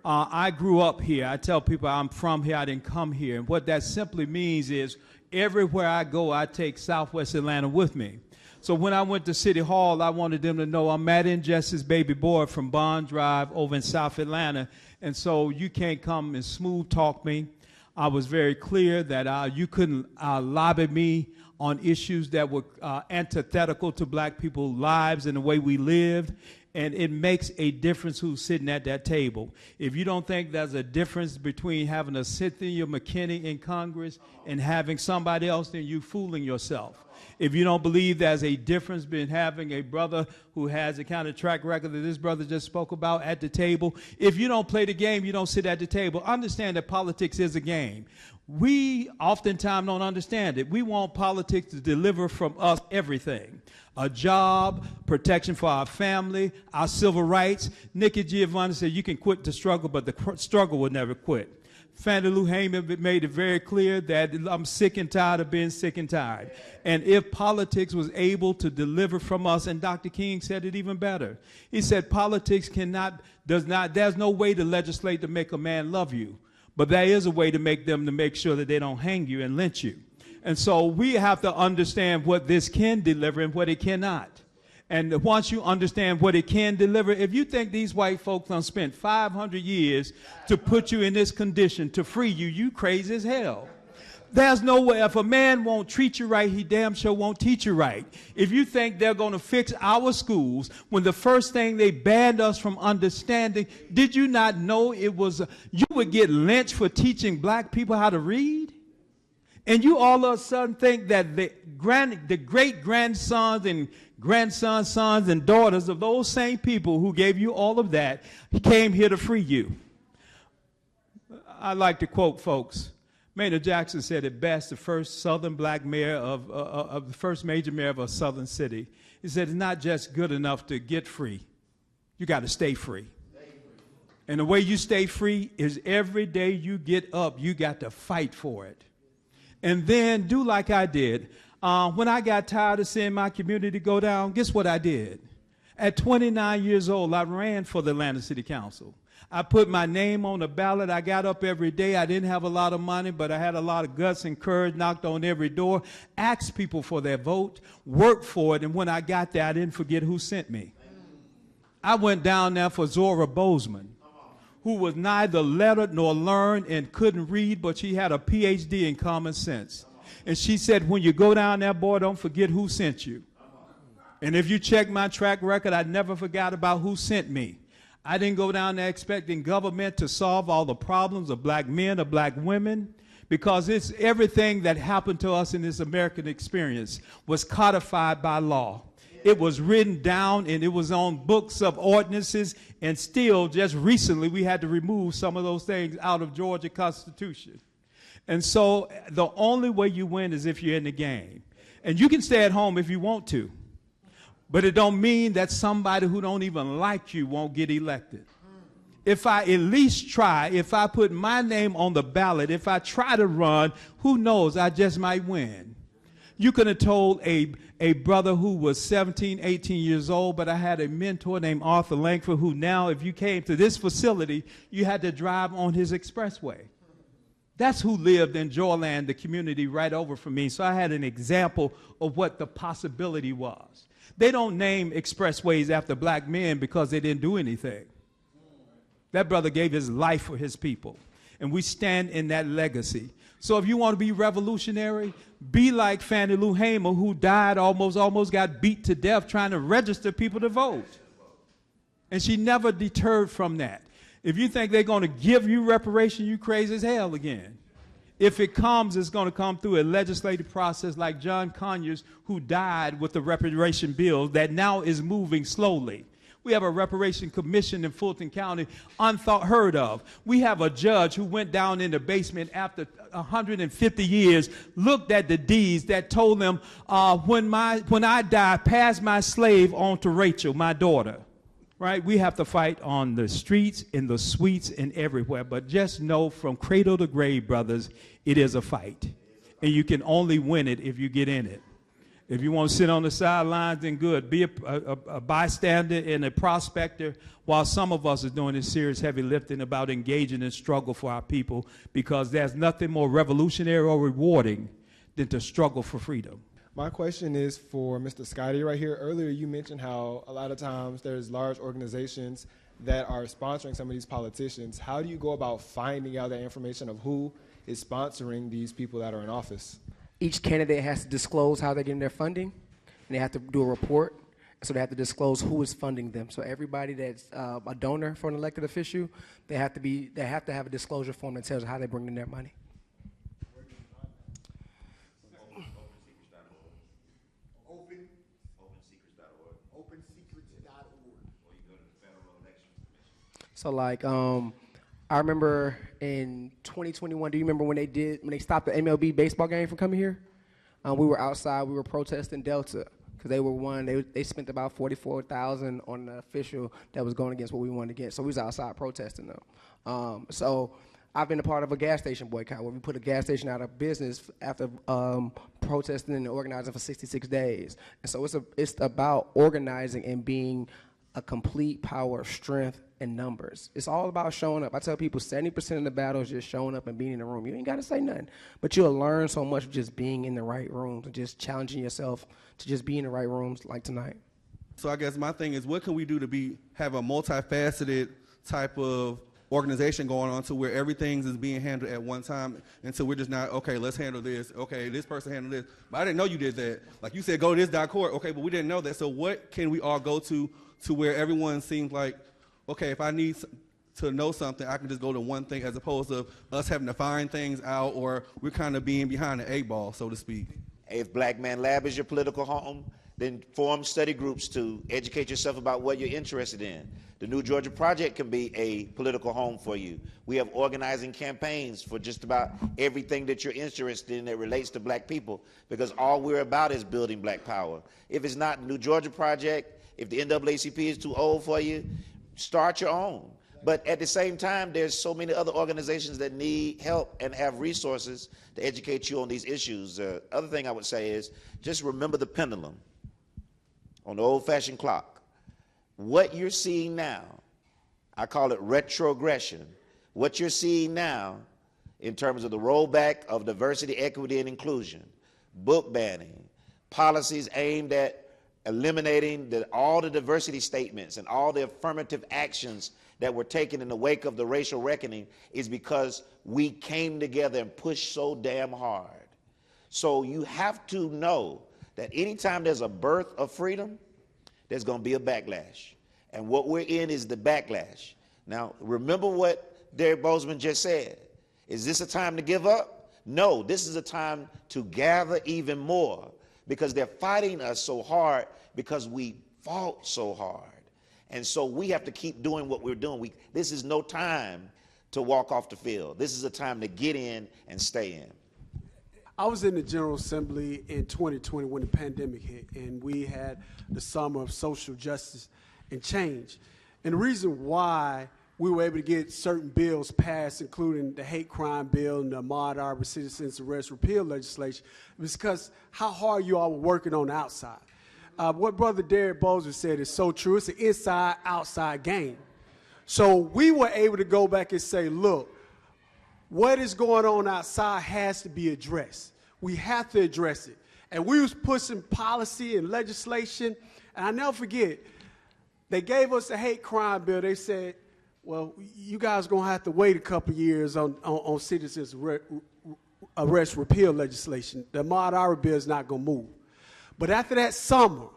I grew up here. I tell people I'm from here. I didn't come here. And what that simply means is, everywhere I go, I take Southwest Atlanta with me. So when I went to City Hall, I wanted them to know I'm Matt and Jess's baby boy from Bond Drive over in South Atlanta. And so you can't come and smooth talk me. I was very clear that you couldn't lobby me on issues that were antithetical to black people's lives and the way we lived. and it makes a difference who's sitting at that table. If you don't think there's a difference between having a Cynthia McKinney in Congress and having somebody else, then you're fooling yourself. If you don't believe there's a difference between having a brother who has the kind of track record that this brother just spoke about at the table, if you don't play the game, you don't sit at the table. Understand that politics is a game. We oftentimes don't understand it. We want politics to deliver from us everything. A job, protection for our family, our civil rights. Nikki Giovanni said you can quit the struggle, but the struggle will never quit. Fannie Lou Hamer made it very clear that I'm sick and tired of being sick and tired. And if politics was able to deliver from us, and Dr. King said it even better. He said politics there's no way to legislate to make a man love you, but there is a way to make them to make sure that they don't hang you and lynch you. And so we have to understand what this can deliver and what it cannot. And once you understand what it can deliver, if you think these white folks done spent 500 years to put you in this condition to free you, you crazy as hell. There's no way. If a man won't treat you right, he damn sure won't teach you right. If you think they're going to fix our schools when the first thing they banned us from understanding, did you not know it was, you would get lynched for teaching black people how to read? And you all of a sudden think that the great-grandsons and grandsons, sons, and daughters of those same people who gave you all of that came here to free you. I like to quote folks. Maynard Jackson said it best, the first Southern black mayor of the first major mayor of a Southern city. He said it's not just good enough to get free. You got to stay free. And the way you stay free is every day you get up, you got to fight for it. And then do like I did. When I got tired of seeing my community go down, guess what I did? At 29 years old, I ran for the Atlanta City Council. I put my name on the ballot. I got up every day. I didn't have a lot of money, but I had a lot of guts and courage, knocked on every door, asked people for their vote, worked for it, and when I got there, I didn't forget who sent me. I went down there for Zora Bozeman, who was neither lettered nor learned and couldn't read, but she had a PhD in common sense. And she said, when you go down there, boy, don't forget who sent you. And if you check my track record, I never forgot about who sent me. I didn't go down there expecting government to solve all the problems of black men or black women, because it's everything that happened to us in this American experience was codified by law. It was written down and it was on books of ordinances, and still just recently we had to remove some of those things out of Georgia Constitution. And so the only way you win is if you're in the game. And you can stay at home if you want to, but it don't mean that somebody who don't even like you won't get elected. If I at least try, if I put my name on the ballot, if I try to run, who knows, I just might win. You could have told a brother who was 17, 18 years old, but I had a mentor named Arthur Langford who now, if you came to this facility, you had to drive on his expressway. That's who lived in Joyland, the community right over from me. So I had an example of what the possibility was. They don't name expressways after black men because they didn't do anything. That brother gave his life for his people, and we stand in that legacy. So if you want to be revolutionary, be like Fannie Lou Hamer, who died, almost got beat to death trying to register people to vote. And she never deterred from that. If you think they're going to give you reparation, you crazy as hell again. If it comes, it's going to come through a legislative process like John Conyers, who died with the reparation bill that now is moving slowly. We have a reparation commission in Fulton County, unheard of. We have a judge who went down in the basement after 150 years, looked at the deeds that told them, when I die, pass my slave on to Rachel, my daughter. Right? We have to fight on the streets, in the suites, and everywhere. But just know from cradle to grave, brothers, it is a fight. And you can only win it if you get in it. If you want to sit on the sidelines, then good. Be a bystander and a prospector, while some of us are doing this serious heavy lifting about engaging in struggle for our people, because there's nothing more revolutionary or rewarding than to struggle for freedom. My question is for Mr. Scotty right here. Earlier you mentioned how a lot of times there's large organizations that are sponsoring some of these politicians. How do you go about finding out that information of who is sponsoring these people that are in office? Each candidate has to disclose how they're getting their funding, and they have to do a report. So they have to disclose who is funding them. So everybody that's a donor for an elected official, they have to have a disclosure form that tells how they bring in their money. So like, I remember in 2021, do you remember when they stopped the MLB baseball game from coming here? We were outside, we were protesting Delta, because they spent about $44,000 on the official that was going against what we wanted to get. So we was outside protesting them. So I've been a part of a gas station boycott where we put a gas station out of business after protesting and organizing for 66 days. And so it's about organizing and being a complete power of strength and numbers. It's all about showing up. I tell people 70% of the battle is just showing up and being in the room. You ain't got to say nothing, but you'll learn so much just being in the right rooms and just challenging yourself to just be in the right rooms like tonight. So I guess my thing is, what can we do to have a multifaceted type of organization going on to where everything is being handled at one time until we're just not, okay, let's handle this. Okay, this person handled this. But I didn't know you did that. Like you said, go to this .court. Okay, but we didn't know that. So what can we all go to where everyone seems like, okay, if I need to know something, I can just go to one thing as opposed to us having to find things out, or we're kind of being behind the 8 ball, so to speak. If Black Man Lab is your political home, then form study groups to educate yourself about what you're interested in. The New Georgia Project can be a political home for you. We have organizing campaigns for just about everything that you're interested in that relates to black people, because all we're about is building black power. If it's not the New Georgia Project, if the NAACP is too old for you, start your own. But at the same time, there's so many other organizations that need help and have resources to educate you on these issues. Other thing I would say is just remember the pendulum on the old-fashioned clock. What you're seeing now, I call it retrogression. What you're seeing now in terms of the rollback of diversity, equity, and inclusion, book banning, policies aimed at eliminating all the diversity statements and all the affirmative actions that were taken in the wake of the racial reckoning, is because we came together and pushed so damn hard. So you have to know that anytime there's a birth of freedom, there's going to be a backlash. And what we're in is the backlash. Now, remember what Derek Bozeman just said. Is this a time to give up? No, this is a time to gather even more, because they're fighting us so hard because we fought so hard. And so we have to keep doing what we're doing. This is no time to walk off the field. This is a time to get in and stay in. I was in the General Assembly in 2020 when the pandemic hit, and we had the summer of social justice and change. And the reason why we were able to get certain bills passed, including the hate crime bill and the Ahmaud Arbery citizens arrest repeal legislation, was because how hard you all were working on the outside. What Brother Derek Bozeman said is so true. It's an inside-outside game. So we were able to go back and say, look, what is going on outside has to be addressed. We have to address it. And we was pushing policy and legislation, and I never forget, they gave us a hate crime bill. They said, well, you guys are going to have to wait a couple years on citizens arrest repeal legislation. The Ahmaud Arbery bill is not going to move. But after that summer,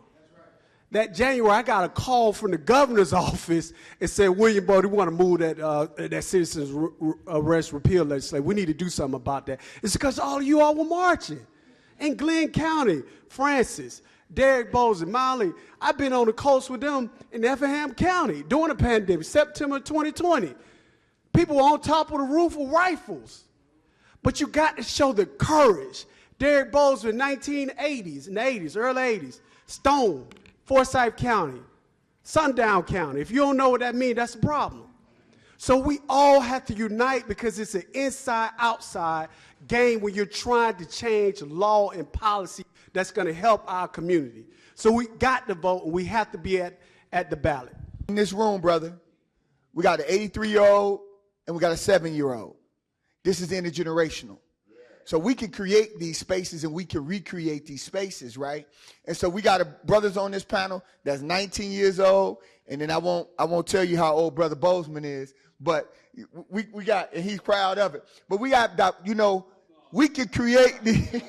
that January, I got a call from the governor's office and said, William Bode, we want to move that citizens arrest repeal legislation. We need to do something about that. It's because all of you all were marching. In Glenn County, Francis, Derek Bozeman, Molly, I've been on the coast with them in Effingham County during the pandemic, September 2020. People were on top of the roof with rifles. But you got to show the courage. Derek Bozeman, 1980s, in the 80s, early 80s, Stone, Forsyth County, Sundown County. If you don't know what that means, that's a problem. So we all have to unite, because it's an inside-outside game when you're trying to change law and policy that's going to help our community. So we got to vote, and we have to be at the ballot. In this room, brother, we got an 83-year-old and we got a 7-year-old. This is intergenerational. So we can create these spaces and we can recreate these spaces, right? And so we got brothers on this panel that's 19 years old, and then I won't tell you how old Brother Bozeman is, but we got, and he's proud of it. But we got, we can create the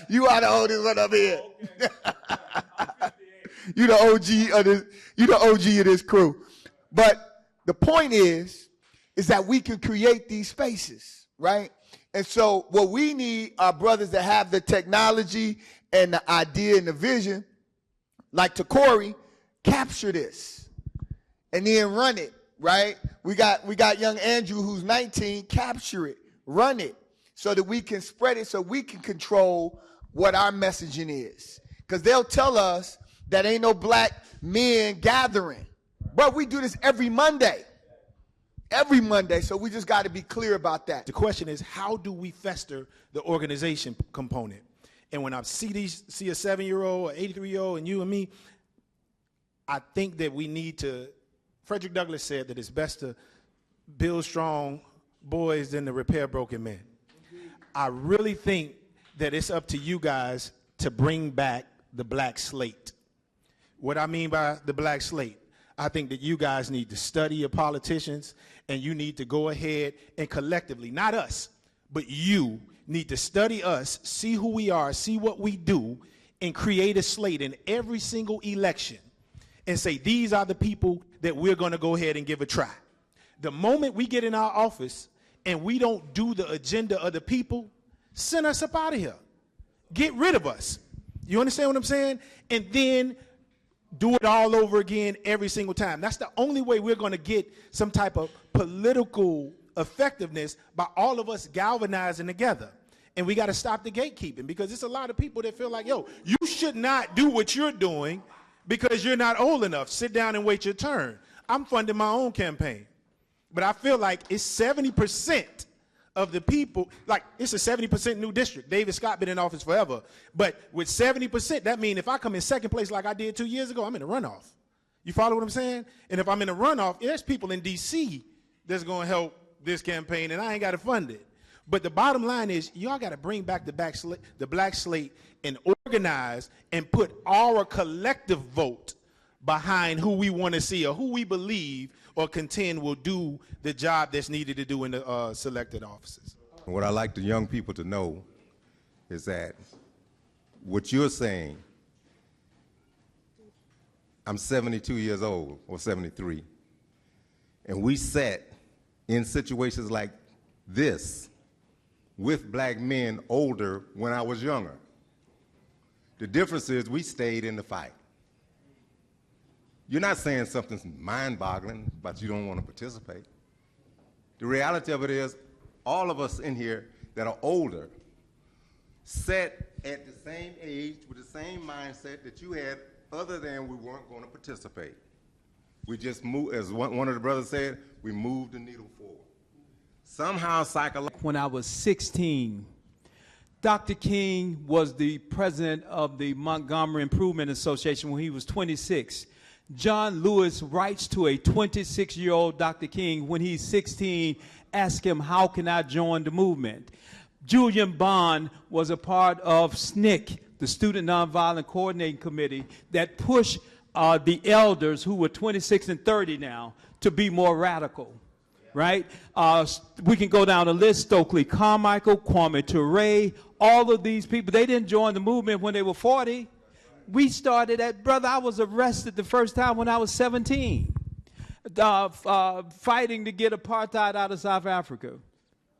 you are the oldest one up here. You the OG of this crew. But the point is that we can create these spaces, right? And so what we need are brothers that have the technology and the idea and the vision, like Takori, capture this and then run it, right? We got young Andrew who's 19, capture it, run it, so that we can spread it, so we can control what our messaging is. Because they'll tell us that ain't no black men gathering. But we do this every Monday. Every Monday, so we just got to be clear about that. The question is, how do we fester the organization component? And when I see a 7-year-old or 83-year-old and you and me, I think that we need to, Frederick Douglass said that it's best to build strong boys than to repair broken men. I really think that it's up to you guys to bring back the black slate. What I mean by the black slate, I think that you guys need to study your politicians, and you need to go ahead and collectively, not us, but you need to study us, see who we are, see what we do, and create a slate in every single election and say, these are the people that we're going to go ahead and give a try. The moment we get in our office and we don't do the agenda of the people, send us up out of here. Get rid of us. You understand what I'm saying? And then do it all over again every single time. That's the only way we're going to get some type of political effectiveness, by all of us galvanizing together. And we got to stop the gatekeeping, because there's a lot of people that feel like, yo, you should not do what you're doing because you're not old enough. Sit down and wait your turn. I'm funding my own campaign. But I feel like it's 70% of the people, like it's a 70% new district. David Scott been in office forever. But with 70%, that means if I come in second place like I did 2 years ago, I'm in a runoff. You follow what I'm saying? And if I'm in a runoff, there's people in D.C. that's going to help this campaign, and I ain't got to fund it. But the bottom line is, y'all got to bring back the black slate and organize and put our collective vote behind who we want to see or who we believe or contend will do the job that's needed to do in the selected offices. What I like the young people to know is that what you're saying, I'm 72 years old, or 73, and we sat in situations like this with black men older when I was younger. The difference is we stayed in the fight. You're not saying something's mind-boggling, but you don't want to participate. The reality of it is, all of us in here that are older sat at the same age with the same mindset that you had, other than we weren't going to participate. We just moved, as one of the brothers said, we moved the needle forward. Somehow psychologically. When I was 16, Dr. King was the president of the Montgomery Improvement Association when he was 26. John Lewis writes to a 26-year-old Dr. King when he's 16, ask him, how can I join the movement? Julian Bond was a part of SNCC, the Student Nonviolent Coordinating Committee, that pushed the elders who were 26 and 30 now to be more radical, right? We can go down the list: Stokely Carmichael, Kwame Ture, all of these people, they didn't join the movement when they were 40. We started brother, I was arrested the first time when I was 17, fighting to get apartheid out of South Africa,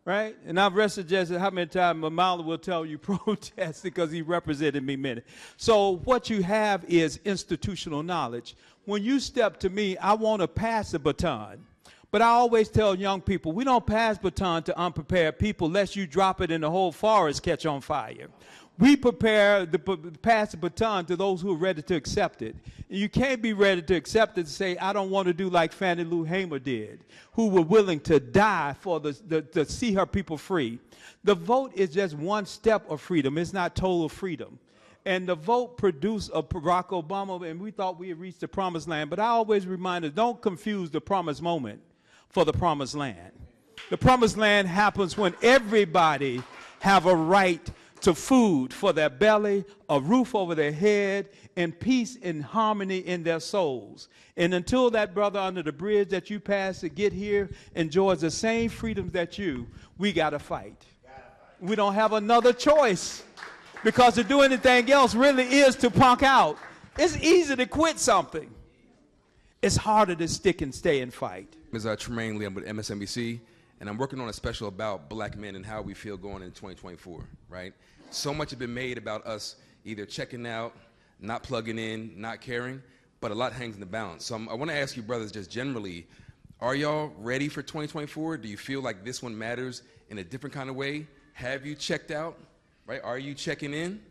right? And I've arrested just how many times Mamala will tell you protested because he represented me many. So what you have is institutional knowledge. When you step to me, I want to pass the baton. But I always tell young people, we don't pass baton to unprepared people lest you drop it and the whole forest catch on fire. We prepare to pass the baton to those who are ready to accept it. And you can't be ready to accept it and say, I don't want to do like Fannie Lou Hamer did, who were willing to die for to see her people free. The vote is just one step of freedom. It's not total freedom. And the vote produced a Barack Obama, and we thought we had reached the promised land. But I always remind us, don't confuse the promised moment for the promised land. The promised land happens when everybody have a right to food for their belly, a roof over their head, and peace and harmony in their souls. And until that brother under the bridge that you passed to get here enjoys the same freedoms that we got to fight. We don't have another choice, because to do anything else really is to punk out. It's easy to quit something. It's harder to stick and stay and fight. Ms. Tremaine Lee, I'm with MSNBC, and I'm working on a special about black men and how we feel going into 2024, right? So much has been made about us either checking out, not plugging in, not caring, but a lot hangs in the balance. So I want to ask you, brothers, just generally, are y'all ready for 2024? Do you feel like this one matters in a different kind of way? Have you checked out, right? Are you checking in?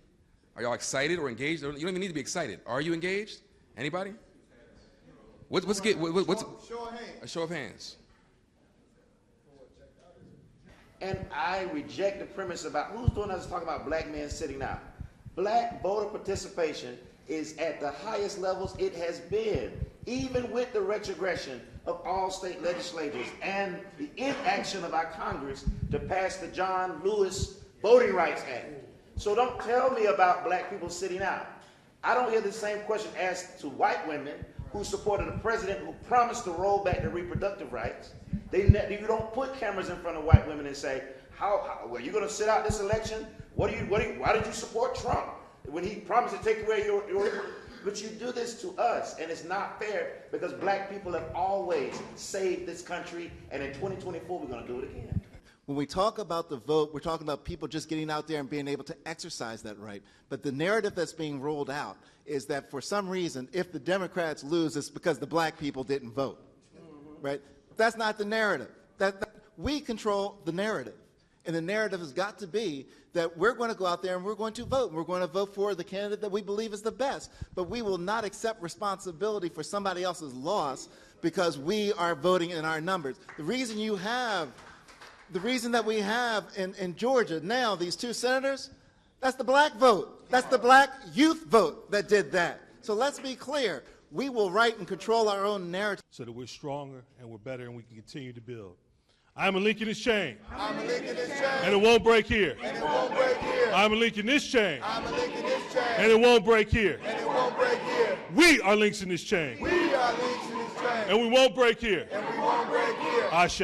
Are y'all excited or engaged? You don't even need to be excited. Are you engaged? Anybody? What's show of hands. A show of hands. And I reject the premise about who's doing us talking about black men sitting out. Black voter participation is at the highest levels it has been, even with the retrogression of all state legislators and the inaction of our Congress to pass the John Lewis Voting Rights Act. So don't tell me about black people sitting out. I don't hear the same question asked to white women who supported a president who promised to roll back their reproductive rights. You don't put cameras in front of white women and say, well, you're going to sit out this election? Why did you support Trump when he promised to take away your but you do this to us, and it's not fair because black people have always saved this country, and in 2024 we're going to do it again. When we talk about the vote, we're talking about people just getting out there and being able to exercise that right. But the narrative that's being rolled out is that for some reason, if the Democrats lose, it's because the black people didn't vote, right? That's not the narrative. We control the narrative. And the narrative has got to be that we're going to go out there and we're going to vote. We're going to vote for the candidate that we believe is the best. But we will not accept responsibility for somebody else's loss because we are voting in our numbers. The reason that we have in Georgia now these two senators, that's the black vote. That's the black youth vote that did that. So let's be clear. We will write and control our own narrative. So that we're stronger and we're better and we can continue to build. I'm a link in this chain. I'm a link in this chain. And it won't break here. And it won't break here. I'm a link in this chain. I'm a link in this chain. And it won't break here. And it won't break here. We are links in this chain. We are links in this chain. And we won't break here. And we won't break here. Ashe.